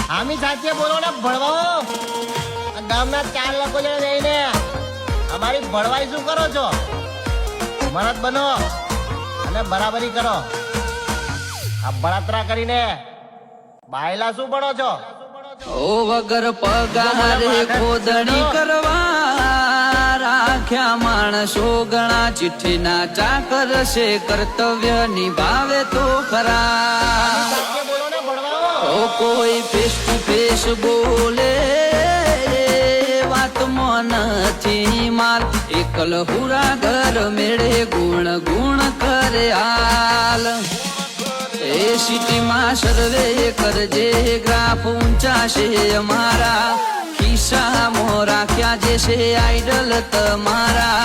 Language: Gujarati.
આમી સાથે બોલો ને ભણવાઓ. ગામના 4 લોકો જણા જઈને અમારી ભણવાઈ શું કરો છો? મરદ બનો અને બરાબરી કરો. આ બળતરા કરીને બાયલા શું ભણો છો? ઓ વગર પગારે ખોદણી કરવા રાખ્યા માણસો ઘણા, ચિઠ્ઠીના ચાકર છે કર્તવ્ય નિભાવે તો ખરા. બોલો ને ભણવાઓ. ઓ કોઈ ફેસ ટુ ફેસ બોલે વાતમાં નથી માલ, એકલ હુરા ઘર મેળે ગુણ ગુણ કરે હાલ. એ સિટીમાં સર્વે કરજે ગ્રાફ ઊંચા છે અમારા, ખિસ્સામાં રાખ્યા જે છે આઈડલ તમારા.